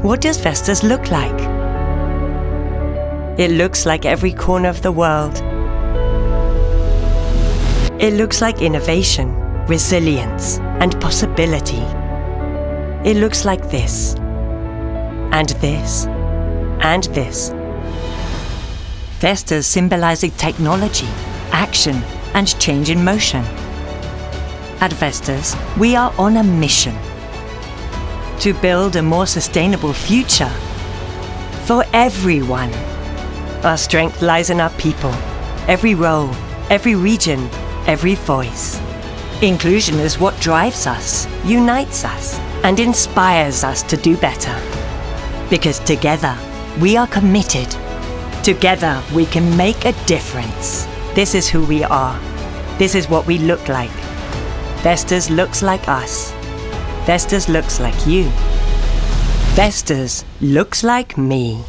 What does Vestas look like? It looks like every corner of the world. It looks like innovation, resilience, and possibility. It looks like this, and this, and this. Vestas symbolizing technology, action, and change in motion. At Vestas, we are on a mission to build a more sustainable future for everyone. Our strength lies in our people, every role, every region, every voice. Inclusion is what drives us, unites us, and inspires us to do better. Because together, we are committed. Together, we can make a difference. This is who we are. This is what we look like. Vestas looks like us. Vestas looks like you. Vestas looks like me.